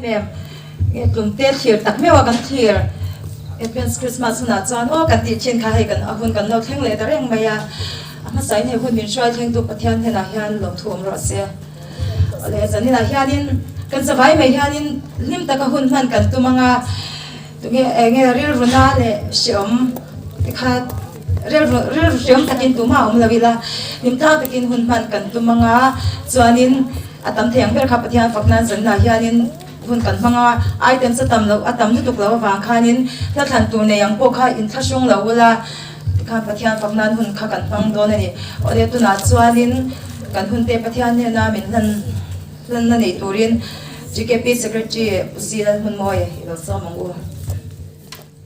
em gồm tết thiệt tắc mấy hoa gần thiệt Advent Christmas na chuan kan ti chin kha hei kan ahun kan lo thleng le ta reng mai a ama sai ne hun min shrai thleng tu pathian hena hian lo thum ro se le zani na hianin kan zawai mai hianin lim taka hun man kan tumanga tunge nge ril runa le siom kha ril siom takin tuma lawila lim ta takin hun man kan tumanga chuanin atam theng ber kha pathian faknan zan na hianin hun kan manga item sa tam lo atam lutuk lo wang khanin la than tu ne yang po kha in thasung lo wala kha pathian faknan hun kha kan pang don ani ode tu na chuanin kan hun te pathian ne na min nan na nei turin GKP secretary pusilan hun moy lo so mangu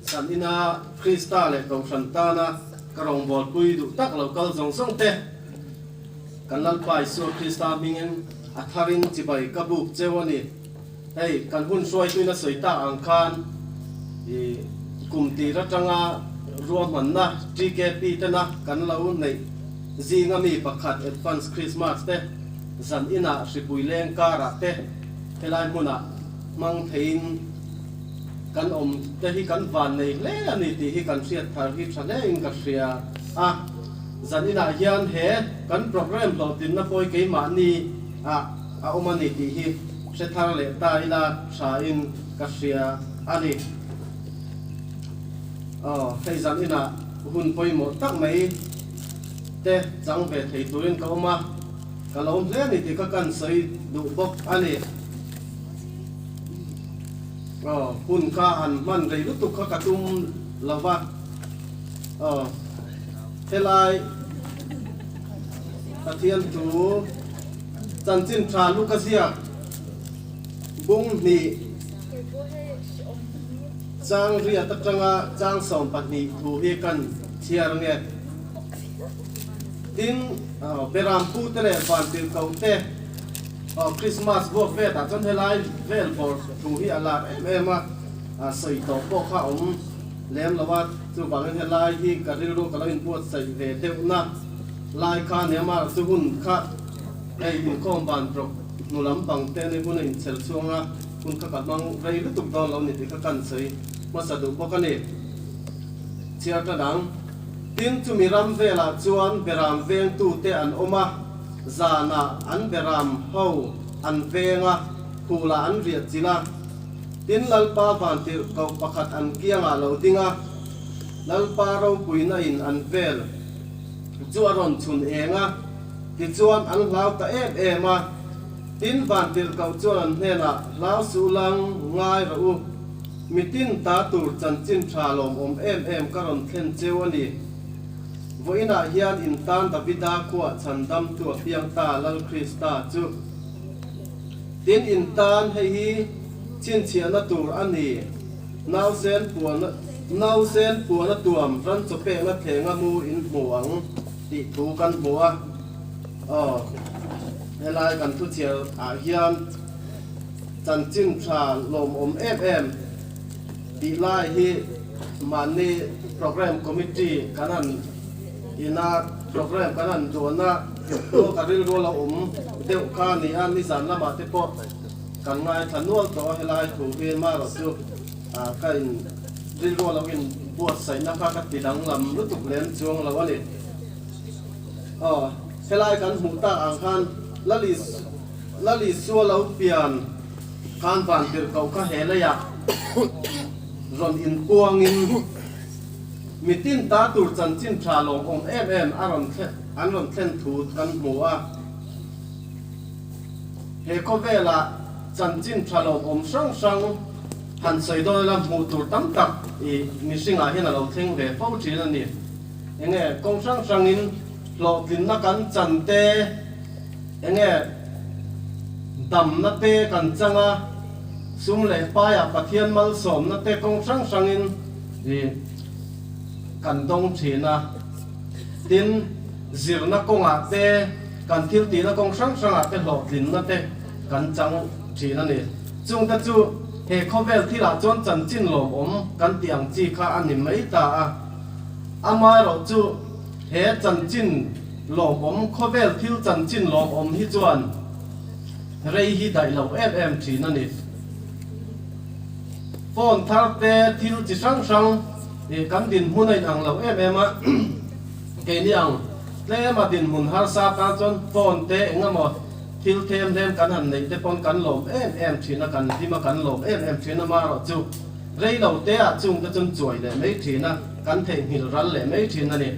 sanina krista le ko santana karong bol pui du tak lo kal jong song te kanal pai so krista mingen atharin chibai kabuk chewani hey kan hun soi tuina soita angkhan e kumti ratanga ruam manna GKP tena kan lo nei zinga mi pakhat advance Christmas te zan ina ripuileng kara te helai muna mang thein kan te hi kan van nei le ani ti hi kan siat thar hi thale in ka ria a zan ina hian he kan program lo tin na poi ke ma ni a omani ti hi se thar le ta ila sa in ka ria ani hei zan ina hun poi mo tak mai te chang ve thei turin ka oma ka lom hle ni ti ka kan sei du bok ani hun ka an man rei lu tu ka katum lawa helai pathian tu chanchin tha lu ka sia bung ni chang ria ta changa chang som patni thu hi kan thiar nge tin beram pu tele ban til kau te Christmas work ve ta chon helai vel for thu hi ala em a sei to po kha lem lawa chu bang helai hi karil ro kala in pot sei ve te na lai kha ne ma chu hun kha ei in kom ban pro nu lam bang te ne hun in sel chuanga hun kha ka mang rei lu tuk don lo ni ti ka kan sei ma sa du po ka ni chia ta dang tin chu mi ram vela chuan beram veng tu te an oma zana an beram ho an venga kula an riat chila tin lalpa van tir ko pakhat an kianga lo dinga lalpa ro puina in an vel chuaron chun enga ti chuan an hlau ta ema tin van tir ko chuan hena lau sulang ngai ro mitin ta tur chanchin thalom em karon thlen chewani voina hian in tan Davida kwa chandam tu piang ta lal Krista chu tin in tan hei hi chin chiana tur ani nau sen puana tuam ran chope na thenga mu in muang ti thu kan bua helai kan thu chial a hian chanchin tha lom em ti lai hi mani program committee kanan ina program kanan dona to karil rola deu kha ni an ni san lama te po kan ngai thanual to helai thu ve ma ro chu kain ril rola in buat sai na kha ka ti dang lam lu tuk len chuang la wani helai kan mu ta ang khan lali suwa lo pian kan van tir kau ka hele ya ron in puang in mitin ta tur chanchin thalong em aron thlen thu kan mua he ko vela chanchin thalong sang han sei do la mu tur tam tak i mi singa hian lo theng ve pau chi na ni enge kong sang in lo tin na kan chan te enge dam na te kan changa sum le pa ya pathian mal som na te kong sang in kan dong thina tin zirna konga te kan thil ti na kong sang te lo tin na te kan chang thina ni chung ta chu he khovel thila chon chanchin lom kan tiang chi kha ani mai ta ama ro chu he chanchin lom khovel thil chanchin lom hi chuan rei hi dai lo em thina ni phone thar te thil chi sang sang kan din hun ai ang lo em a ke ni ang le ma din hun har sa ta chon phone te engamo thil them them kan han nei te pon kan lo em thina kan di ma kan lo em thina ma ro chu rei lo te a chung ka chon chuai le mai thina kan the hil ral le mai thina ni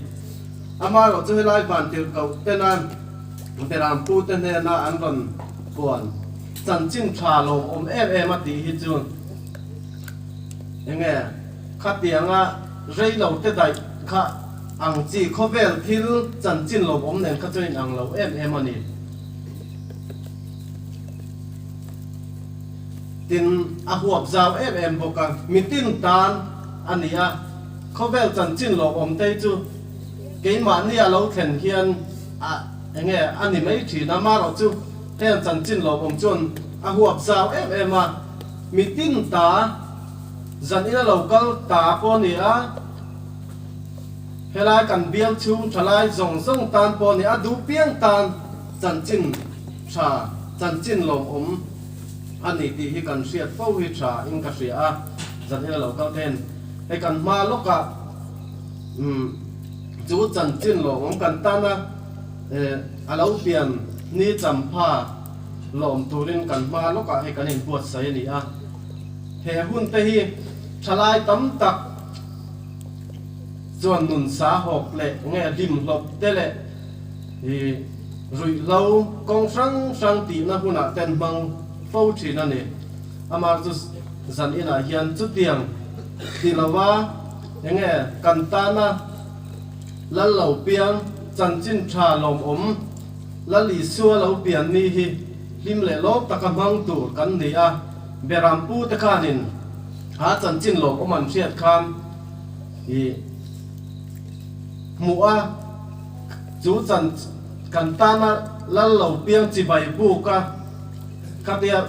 ama ro chu lai ban tir kau te nan te ram pu te ne na an ron puan chan chin tha lo em a ti hi chu enge khatianga rei lo te dai kha ang chi khovel thil chan chin lo nen kha choin ang lo em ani tin a huap zau em boka mitin tan ania khovel chan chin lo te chu ke ma ni a lo thlen hian a enge ani mai thi na ma ro chu hen chan chin lo chon a huap zau em a mitin ta zan ina local ta po ni a helai kan bial chu thalai zong tan po ni a du piang tan chan chin tha chan chin lo ani ti hi kan riat po hi tha in ka ria zan ina local ten e kan ma loka chu chan chin lo kan ta na alo pian ni champha lom turin kan ma loka he kan in buat sai ni a he hun te hi thalai tam tak chuan nun sa hok le nge dim lop te le hi rui lo kong sang ti na huna ten mang fo thi na ni amar chu zan ina hian chu tiang ti lawa nge kan ta na lal lo piang chan chin tha lom lali suwa lo pian ni hi lim le lop takamang tur kan ni a beram pu te khanin ha chan chin lo man riat kham hi mua chú chan kan ta na lal lo piang chi bai bu ka khatia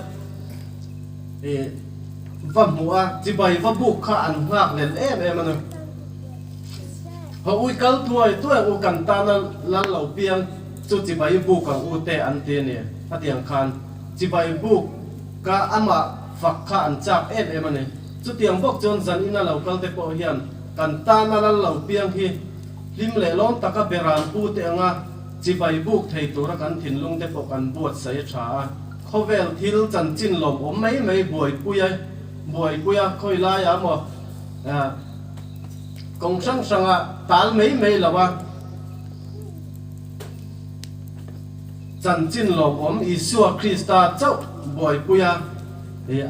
va mua chi bai va bu kha an ngak len em an ho ui kal tuai u kan ta na lal lo piang chu chi bai bu ka u te an te ne atiang khan chi bai bu ka ama fak kha an chak em an chu tiang bok chon zan ina lo kal te po hian kan ta na lal lo piang hi lim le lom taka beran pu te anga chi bai buk thei tura kan thin lung te po kan buat sai tha khovel thil chan chin lom mai buai puya khoi la ya mo kong sang tal mai lawa chan chin lom Isua Krista chau buai puya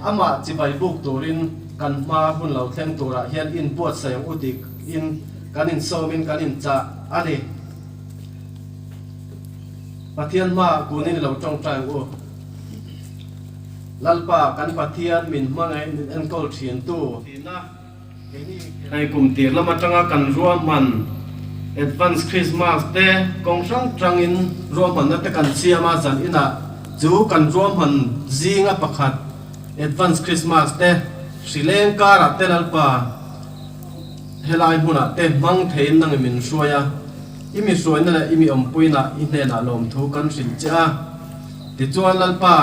ama chi bai buk turin kan ma hun lo thleng tura hian in buat sai utik in kanin somin kanin cha ani pathian ma kunin lo tong tang u lalpa kan pathian min mangai en kol thien tu ai kum tir lama tanga kan ruam man advance Christmas te kong sang trangin ruam man na te kan siama zan ina chu kan ruam man zinga pakhat advance Christmas te Sri Lanka ra te lalpa helai huna te mang thein nang min suaya imi suai na imi ompuina inne na lom thu kan sil cha ti chuan lalpa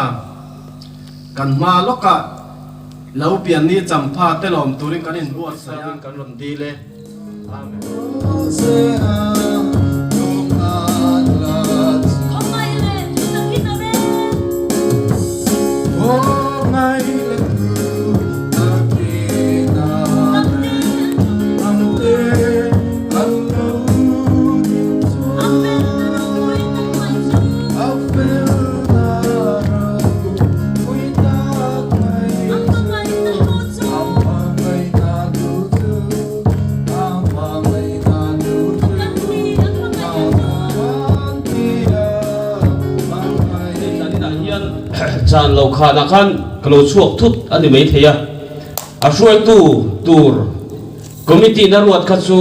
kan ma loka lau pian ni champha te lom turin kan in buat sa kan ron di le amen chan lo kha na khan kalo chuak thut ani mai theya a hruai tu tur committee na ruat kha chu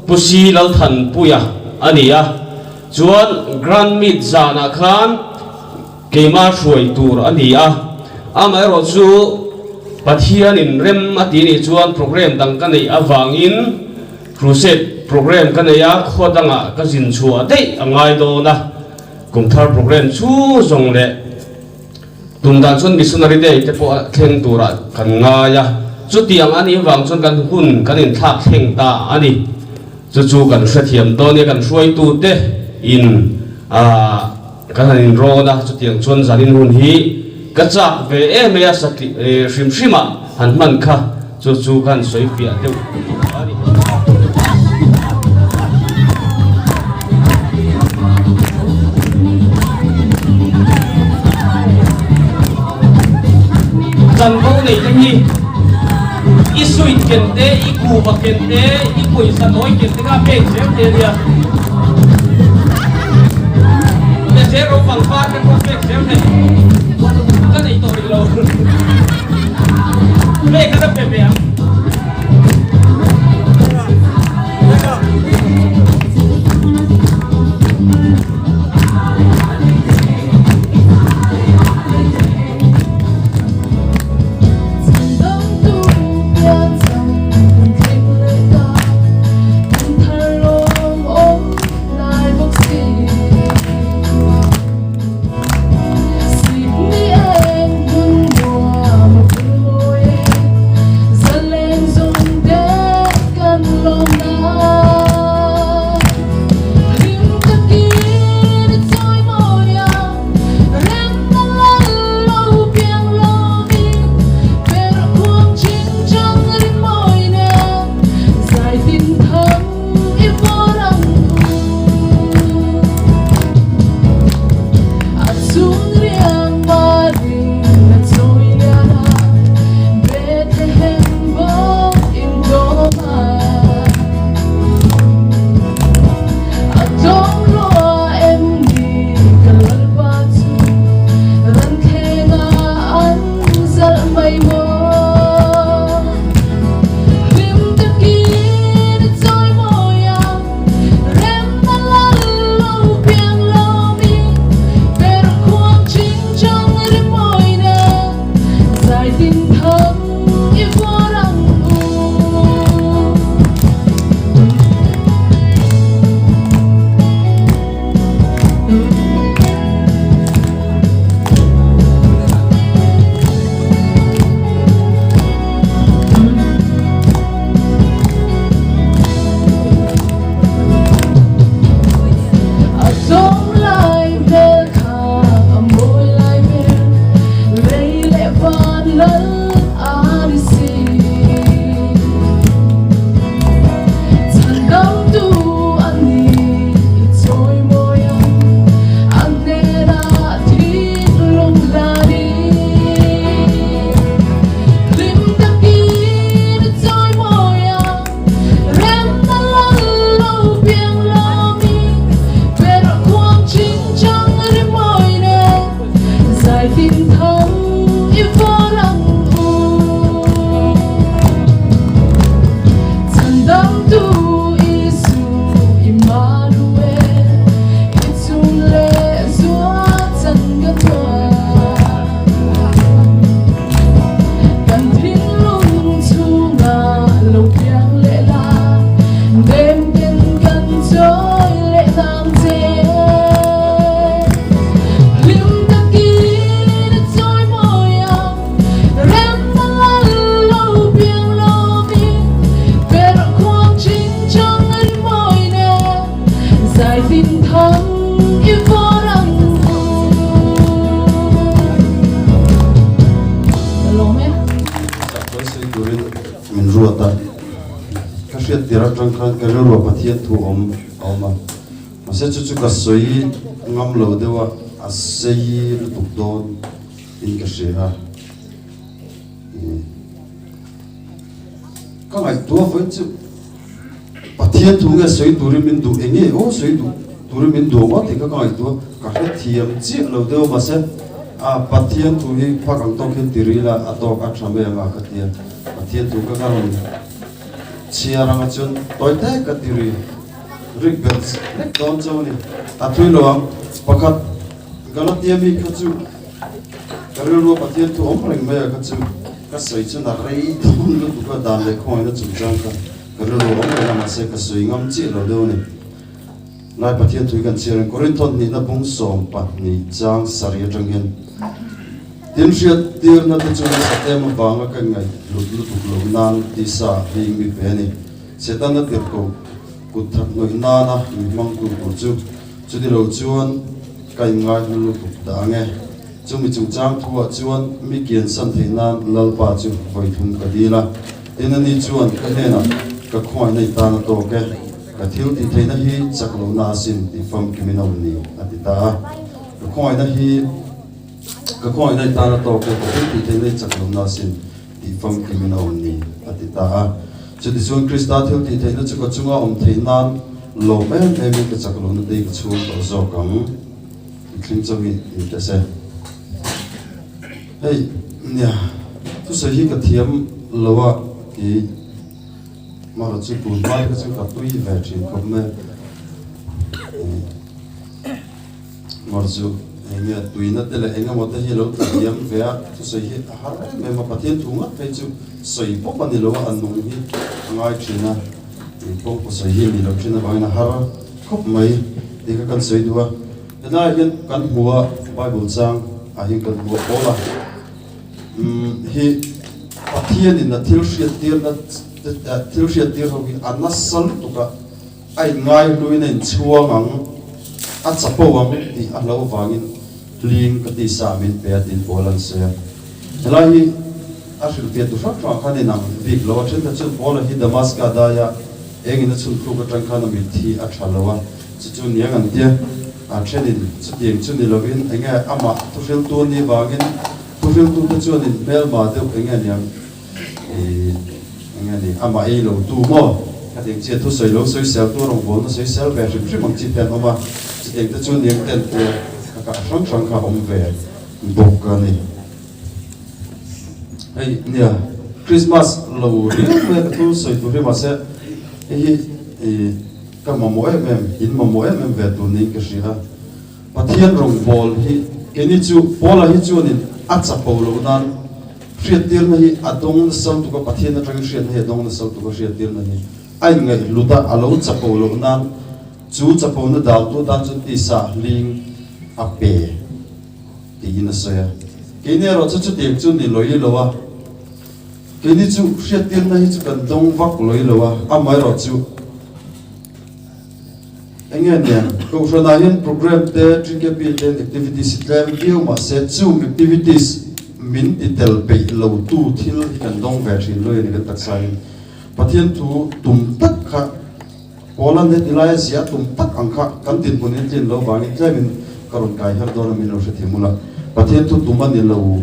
pusi lo than puya ani a chuan grand meet zana khan keima hruai tur ani a amai ro chu pathian in rem ati ni chuan program dang ka nei awangin crusade program ka nei a khodanga ka jin chua dei angai do na kumthar program chu zong le tumdan chun missionary day te po thleng tura kan nga ya chút tiang anh em vàng chọn cần hun cần in thác thèn ta anh em chu cần sẽ thiểm đó này cần xuôi tu te in cần in ro da chút tiang chọn gia đình hun hi cái chắc về em ya sát sim sima han man kha chu cần xuôi phía tiêu chẳng có này cái gì isui kente iku ba kente iku isa noi kente ka pe sem te dia ne zero pang pa ka ko pe sem ne ka nei to ri lo pe ka pe pe sẽ chú cái suy ngâm lâu đâu à xây tục đôn in cái gì ha các ngài tua với chú bắt thiên thu cái suy tu mình tu anh ấy ô suy tu mình tu quá thì các ngài tua các cái thiam chiết lâu đâu mà sẽ bắt thiên thu hi phát càng tông thiên tiri là atau các tham gia mà cái thiam bắt thiên thu các cái chia ra mà chun tối thế cái tiri Rigbens, don't tell me. Atui loang, pakat Galatia mi kacu. Karelo patian tu omring me kacu. Kasai tu na rei don lu tu ka dan le koi na chumjang ka. Karelo omring na masai kasui ngam chi lo do ni. Nai patian tu kan chiang Korinton ni na bung som pat ni jang sari janghen. tin riat tir na te chu sa te ma banga kan ngai lut lut lo nan ti sa ring mi pe ni setan na tir ko kut thak noi na na mi mang tu ko chu chu di lo chuan kai ngai lu tu da nge chu mi chung chang thua chuan mi kian san thei nan lal pa chu voi thum ka di la tin ani chuan ka ne na ka khoi nei ta na to ke ka thil ti thei na hi chak lo na sin ti fam ki mi no ni atita ka khoi na hi ka khoi nei ta na to ke ka thil ti thei nei chak lo na sin ti fam ki mi no ni atita chu ti chuan krista thil ti thei na chu ka chunga om thei nan lo me me mi ka chak lo na dei ka chung to zo kam kling chawi ni ta se hey nya tu sa hi ka thiam lawa ki mà là chỉ buồn mai cái chuyện gặp tôi về chuyện không mẹ mà dù anh nghe tôi nói thế là anh em một cái gì lâu thì em về tôi sẽ hiện hả mẹ mà phát hiện thùng á phải chú sấy bốc vào đi lâu ăn nông hi ngay chuyện na thì bốc vào sấy hi đi lâu chuyện na bao nhiêu hả khóc mấy thì cái con sấy đua thế này hiện con mua Bible trang hiện con mua bố là hi phát hiện thì là thiếu sót tiền là thiếu sót tiền không bị ăn sắn tụ cả ai ngay lui nên chua ngang ăn sắp bao ngang thì ăn lâu vangin liền cái tí sa mình bé tin bolan xe lại hi ăn sự việc tụ phát phát cái này nằm việc lâu trên cái chuyện bolan hi Damascus đây anh ấy nó chun thu cái trang khăn mình thi ăn chả lâu chỉ chun nhang ăn tiệt trên này chỉ tiếng chun đi lâu in anh ấy ama tu phil tu đi vangin tu phil tu cái chun đi bel mà được anh ấy nhang anh ấy ama ấy lâu tu mo cái tiếng chia thu sấy lâu sấy sel tu rong vốn sấy sel về chỉ mang chỉ tiền mà chỉ tiếng cái chun nhang tiền cả sáng sáng cả ông về bốc cái này ấy nè Christmas lâu đi về tu sấy tu mà sẽ ấy cái mà mỗi em in mà mỗi em về tu nín cái gì ha mà thiên rồng bol hi cái ní chú bol là hi chú nín ắt sập bol lâu nan phiệt tiền này à đông sâm tu có thiên nó trang phiệt này đông sâm tu có phiệt tiền này anh ngay lúc đó à lâu sập bol lâu nan chú sập bol nó đào tu dan chân tì sa ling áp bể cái gì nó sơi cái này rồi chú tiền chú nín lối lâu à cái ní chú phiệt tiền này chú cần đông vác lối lâu à mấy rồi chú anh em nhé, câu chuyện này hiện program để chuyên nghiệp về activities làm điều mà sẽ chung activities mình đi theo bị lâu tu thiêu thì cần đông về chuyện lôi này cái đặc sản, phát hiện thu tụm tất cả, Poland này thì lại sẽ tụm tất anh khác, cần tiền của nên tiền lâu vàng cái trái mình còn cái hết đó là mình lâu sẽ thêm một lần, phát hiện thu tụm anh lâu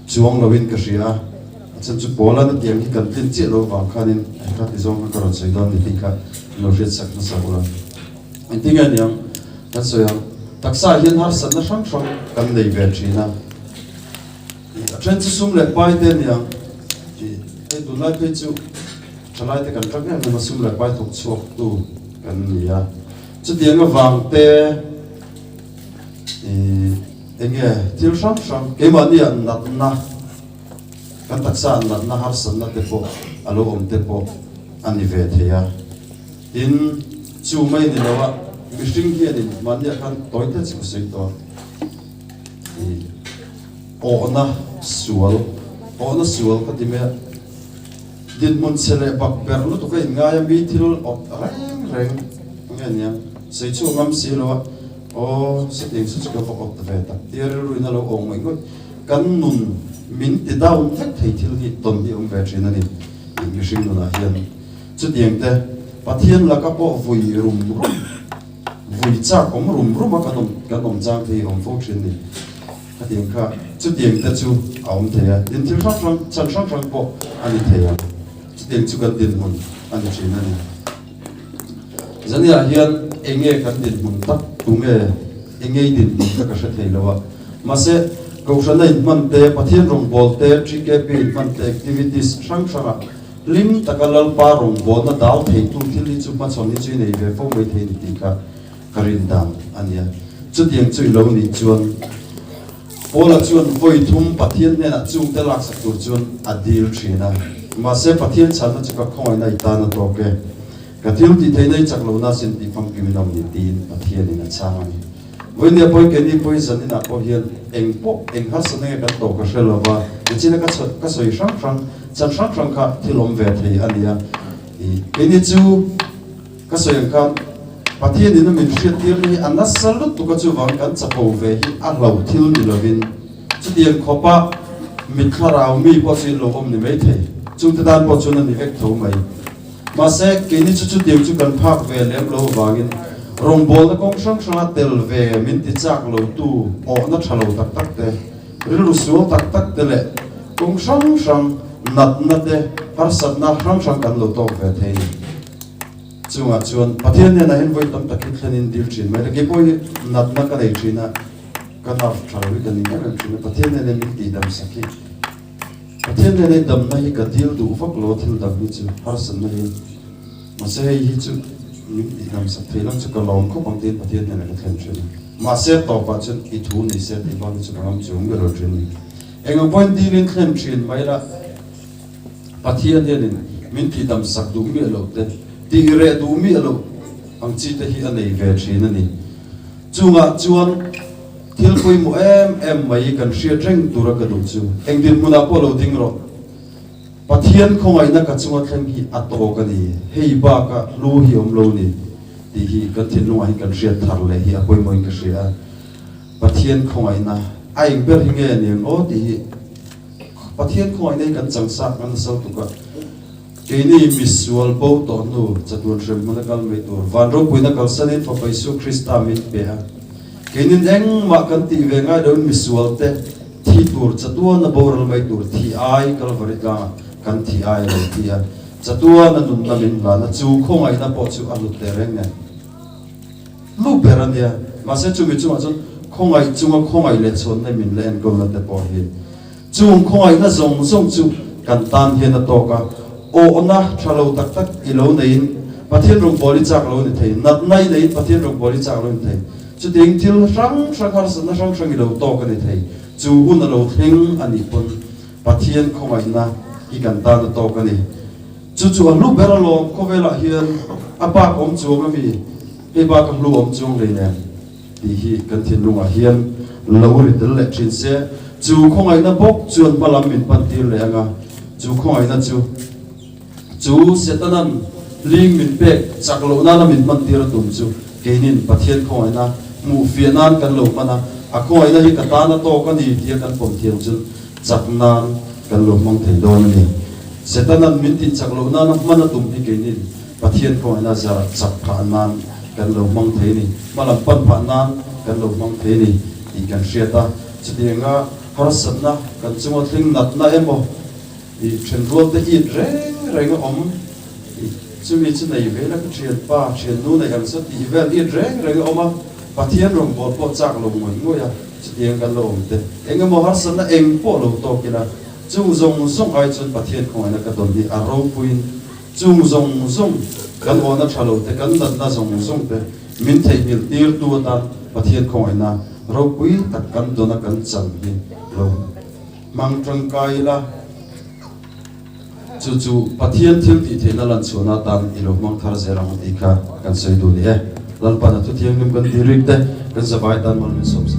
chuông lâu in cái gì à, chân chú Poland này tiền thì cần tiền chết lâu vàng khai nên các cái dòng cái còn xây đó thì cái nó rất sắc nó sao rồi, anh听anh em, anh nói rằng, đặc sản hiện har sẵn nó sáng sáng cần đầy về chuyện nào, trên chỉ sum lại bài tên nhá, thì cái tụi lại bây giờ, trở lại thì cần chắc nhá, nhưng mà sum lại bài thuộc chuộc tu cần gì à, chứ tiếng cái vàng tê, anh nghe thiếu sáng sáng, cái mà đi ăn nát na, cái đặc sản nát na har sẵn nó tế bộ, alo om tế bộ, anh đi về thế à. In chú mấy thì đâu ạ, mình sinh kia thì mà nhà khăn tối thế chỉ có xây to, ổn sual cái gì mà, điện muốn xe lại bạc bèo lúc tụi cái ngay bị thiếu reng nghe nhá, xây chú ngắm xí lo, sẽ tiếng xuất cái phục về tập, tiếc rồi nó lâu ổn mình có cắn nун mình thì đau thắt thấy thiếu thì tuần đi ông về chuyện này, mình sinh nó là hiền, chút tiếng thế phát hiện là các bộ vui vui chắc cũng mà cái nông trang thì ông phô chuyện này cái tiếng khác chút tiếng ta chú ông thấy à đến thiếu sáng bộ anh thấy à chút tiếng chú cần tiền mồn anh chuyện này dẫn là hiện anh nghe cần tiền mồn tắt đúng nghe anh nghe tiền mồn các cái thấy là mà sẽ câu chuyện này mình để phát hiện rồng bol để chỉ cái bên mình activities sáng lim takalal pa rong bo na dal thei tu thili chu ma chon ni chui nei ve fo mai thei ni ti ka karin dam ania chu tiang chui lo ni chuan pola chuan voi thum pathian ne na chung te lak sak tur chuan adil thina ma se pathian chan na chu ka khoi nai ta na to ke ka thil ti thei nei chak lo na sin ti phang ki mi nom ni tin pathian ni na chang ani với nhà bồi cái đi bồi dân na bồi hiền anh hát sân này cái tổ cái sợi lava cái chỉ là cái sợi sáng cả thì lom về thì anh đi cái này chú cái sợi cái bắt hiện đi nó mình sẽ tiêu đi anh đã sẵn lúc tụi cái chú vàng cái chập bầu về anh lâu thiếu đi là vin chú tiền khó pa mình khá rào mi bao nhiêu lâu hôm nay mấy thế chúng ta đang bao nhiêu năm vết thấu mày mà sẽ cái này chú tiền chú cần phác về lem lâu vàng rong bol na kong sang tel về min ti chak lo tu o na thalo tak te rilu su tak te le kong sang nat te har sat na sang kan lo to ve thei chunga chuan pathian ne na hin voi tam tak thlenin dil chin mai ke poi nat na ka nei china ka na thalo ri kan ni kan chin pathian ne min ti dam saki pathian ne dam na hi ka dil du vak lo thil dam ni chu har san na hi ma se hi chu mình đi làm sạch thì lắm cho cái lòng không bằng tiền bát thiên này là cái thành chuyện mà sẽ tỏ ra chuyện ít thu này sẽ đi vào cho làm chúng cái rồi chuyện này anh em point đi lên thành chuyện vậy là bát thiên này mình đi làm sạch đủ mi lâu đấy đi rẻ đủ mi lâu anh chỉ thấy anh này về chuyện này chuan thiếu quay một em mấy cần share tranh tụ ra cái đồ chú anh đi mua nào lâu tiếng rồi bát thiên không ai na cái chung cái gì ắt tổ cái gì hay ba cái lu hi lâu ni thì hi cái thiên lu ai cái share thar le hi apoi moi cái share bát thiên không ai na ai biết hi nghe niệm ô thì bát thiên không ai này cái chẳng sắc cái sao tụ cái này visual bao tổ nu chặt tuần xem mà cái mấy tổ van rô quỳ na cái sanin phật bay su Christa min bè cái này anh mà cái tì về ngay đó visual te thi tour chặt tuần na bao mấy tour thi ai cái vào cái kan thi ai rồi thì chatua na dum na min la na chu khong ai na po chu alut te reng ne lu berania ma se chu mi chu ma chon khong ai le chon na min len ko na te po hi chu khong ai na zong chu kan tan he na to ka o na thalo tak ilo nei pathian rong boli chak lo ni thei nat nai nei pathian rong boli chak lo ni thei chu ding til rang har san na rang ilo to ka ni thei chu un lo theng ani pon pathian khong ai na i kan ta to ka ni chu lu bera lo ko vela hian apa kom chu ka mi e ba kam lu om chung le ne ti hi kan thin lunga hian lo ri tel le thin se chu khong ai na bok chuan balam min pan tir le anga chu khong ai na chu setanan ling min pe chak lo na min man tir tum chu kenin pathian khong ai na mu fianan kan lo mana a khong ai na hi ka ta na to ka ni ti kan pom thiam chu chak nan kan lo mong thei don ni setanan min tin chak lo na mana tum hi kenin pathian khong ai na za chak kha nan kan lo mong thei ni malam pan pha nan kan lo mong thei ni ti kan hriata chutianga har sanna kan chunga thing nat na emo i chen ruat te i reng om chumi chu nei vela ka thian pa thian nu nei ang sa ti vel i reng oma pathian rong bol po chak lo ngoi ngoya chutiang kan lo om te engamo har sanna eng po lo to kila chung zong ai chun pathian khong na ka don di aro puin chung zong kan ona thalo te kan nat na zong te min thei mil tir tu ta pathian khong na ro pui tak kan dona kan chang hi lo mang tang kai la chu pathian thil ti thena lan chuna tan ilo mang thar zerang ti kha kan sei du ni lan pa na tu thiang nim kan ti rik te kan zabai tan mal min som sa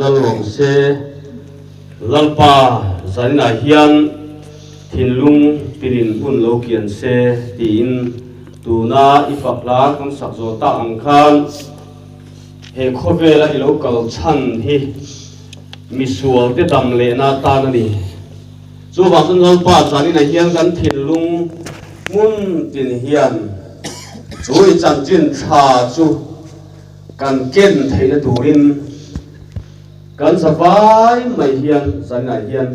dal rong se lalpa zanina hian thinlung pinin hun lo kian se tin tuna ifakla kan sakzo ta ang khan he khovela i lo kal chan hi misual te dam le na ta na ni chu ba sun lalpa zanina hian kan thinlung mun tin hian chui chan chin cha chu kan ken theina turin kan savai mai hian zanina hian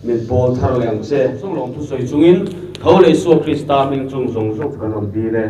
min pol thar leng se sung long tu soi chungin thole so krista ming chung zong zok kan on bi le